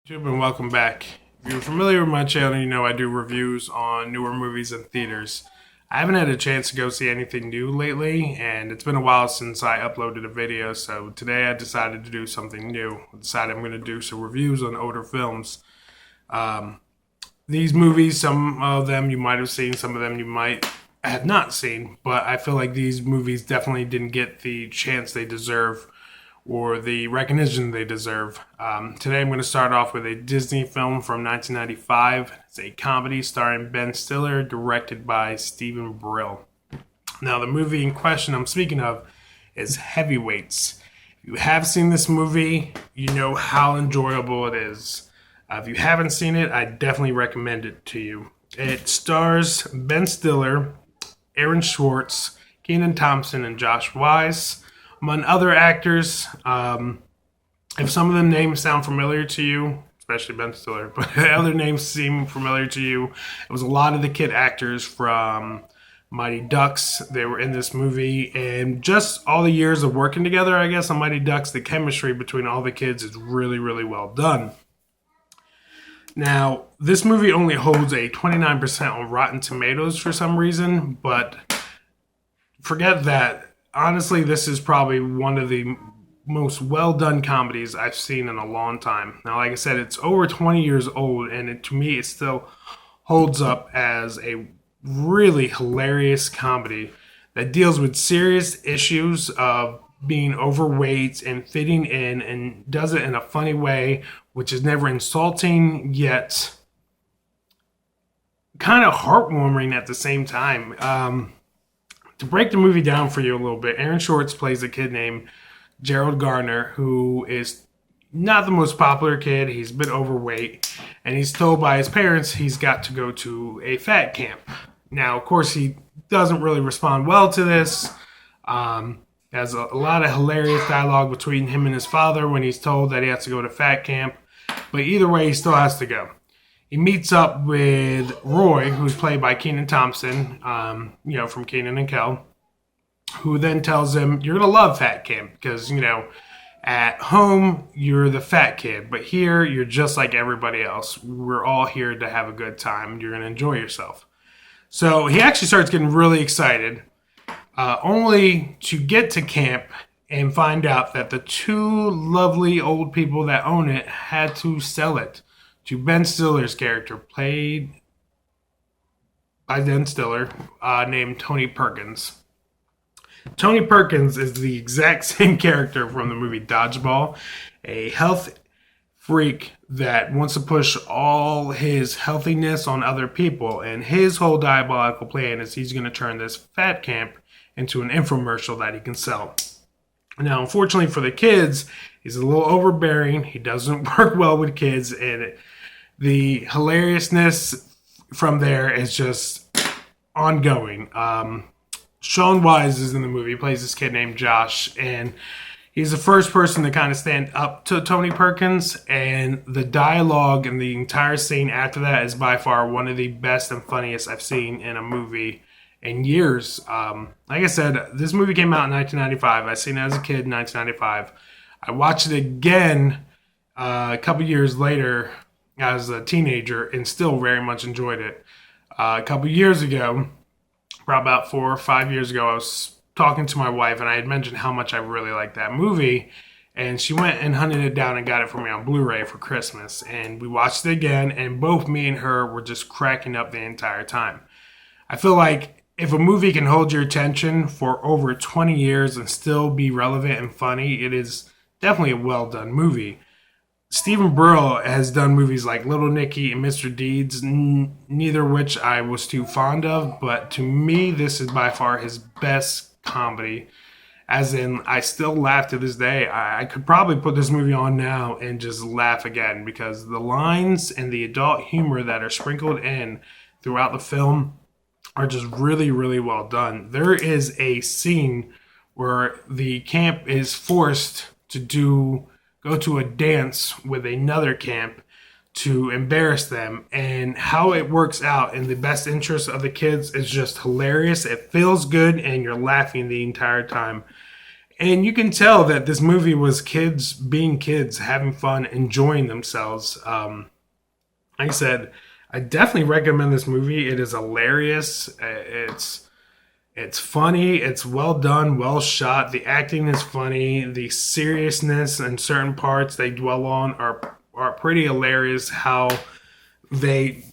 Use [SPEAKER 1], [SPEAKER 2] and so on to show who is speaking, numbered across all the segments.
[SPEAKER 1] YouTube and welcome back. If you're familiar with my channel, you know I do reviews on newer movies in theaters. I haven't had a chance to go see anything new lately, and it's been a while since I uploaded a video, so today I decided to do something new. I decided I'm going to do some reviews on older films. These movies, some of them you might have seen, some of them you might have not seen, but I feel like these movies definitely didn't get the chance they deserve or the recognition they deserve. Today I'm going to start off with a Disney film from 1995. It's a comedy starring Ben Stiller, directed by Steven Brill. Now, the movie in question I'm speaking of is Heavyweights. If you have seen this movie, you know how enjoyable it is. If you haven't seen it, I definitely recommend it to you. It stars Ben Stiller, Aaron Schwartz, Kenan Thompson, and Josh Wise, among other actors. If some of the names sound familiar to you, especially Ben Stiller, but other names seem familiar to you, it was a lot of the kid actors from Mighty Ducks. They were in this movie, and just all the years of working together, I guess, on Mighty Ducks, the chemistry between all the kids is really, really well done. Now, this movie only holds a 29% on Rotten Tomatoes for some reason, but forget that. Honestly, this is probably one of the most well-done comedies I've seen in a long time. Now, like I said, it's over 20 years old, and to me, it still holds up as a really hilarious comedy that deals with serious issues of being overweight and fitting in, and does it in a funny way, which is never insulting, yet kind of heartwarming at the same time. To break the movie down for you a little bit, Aaron Schwartz plays a kid named Gerald Garner, who is not the most popular kid. He's a bit overweight, and he's told by his parents he's got to go to a fat camp. Now, of course, he doesn't really respond well to this. There's a lot of hilarious dialogue between him and his father when he's told that he has to go to fat camp. But either way, he still has to go. He meets up with Roy, who's played by Kenan Thompson, from Kenan and Kel, who then tells him, you're going to love fat camp because, at home, you're the fat kid, but here, you're just like everybody else. We're all here to have a good time. You're going to enjoy yourself. So he actually starts getting really excited, only to get to camp and find out that the two lovely old people that own it had to sell it to Ben Stiller's character, played by Ben Stiller, named Tony Perkins. Tony Perkins is the exact same character from the movie Dodgeball, a health freak that wants to push all his healthiness on other people, and his whole diabolical plan is he's going to turn this fat camp into an infomercial that he can sell. Now, unfortunately for the kids, he's a little overbearing. He doesn't work well with kids, and the hilariousness from there is just ongoing. Sean Wise is in the movie. He plays this kid named Josh, and he's the first person to kind of stand up to Tony Perkins, and the dialogue in the entire scene after that is by far one of the best and funniest I've seen in a movie in years. Like I said, this movie came out in 1995. I seen it as a kid in 1995. I watched it again a couple years later as a teenager and still very much enjoyed it. A couple years ago, probably about 4 or 5 years ago, I was talking to my wife and I had mentioned how much I really liked that movie, and she went and hunted it down and got it for me on Blu-ray for Christmas, and we watched it again, and both me and her were just cracking up the entire time. I feel like if a movie can hold your attention for over 20 years and still be relevant and funny, it is definitely a well-done movie. Steven Brill has done movies like Little Nicky and Mr. Deeds, neither of which I was too fond of, but to me, this is by far his best comedy. As in, I still laugh to this day. I could probably put this movie on now and just laugh again because the lines and the adult humor that are sprinkled in throughout the film are just really, really well done. There is a scene where the camp is forced to go to a dance with another camp to embarrass them, and how it works out in the best interest of the kids is just hilarious. It feels good and you're laughing the entire time. And you can tell that this movie was kids being kids, having fun, enjoying themselves. Like I said, I definitely recommend this movie. It is hilarious. It's funny. It's well done, well shot. The acting is funny. The seriousness and certain parts they dwell on are pretty hilarious. How they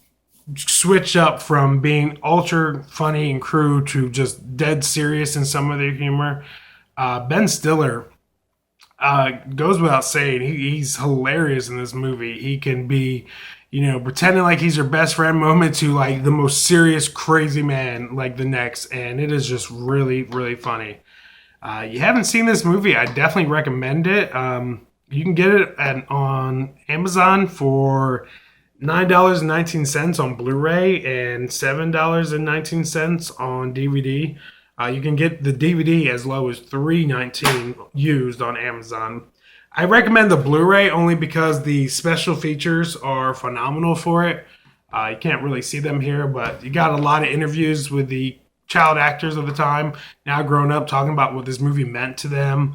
[SPEAKER 1] switch up from being ultra funny and crude to just dead serious in some of their humor. Ben Stiller goes without saying, he's hilarious in this movie. He can be, pretending like he's your best friend moment to like the most serious, crazy man like the next. And it is just really, really funny. You haven't seen this movie, I definitely recommend it. You can get it on Amazon for $9.19 on Blu-ray and $7.19 on DVD. You can get the DVD as low as $3.19 used on Amazon. I recommend the Blu-ray only because the special features are phenomenal for it. You can't really see them here, but you got a lot of interviews with the child actors of the time, now grown up, talking about what this movie meant to them.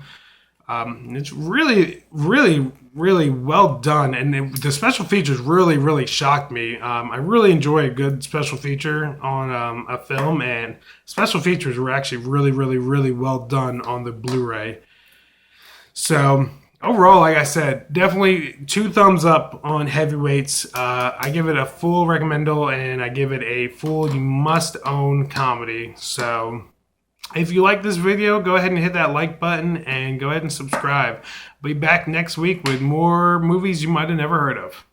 [SPEAKER 1] It's really, really, really well done, and the special features really, really shocked me. I really enjoy a good special feature on a film, and special features were actually really, really, really well done on the Blu-ray. So overall, like I said, definitely 2 thumbs up on Heavyweights. I give it a full recommendal, and I give it a full you must own comedy. So if you like this video, go ahead and hit that like button and go ahead and subscribe. I'll be back next week with more movies you might have never heard of.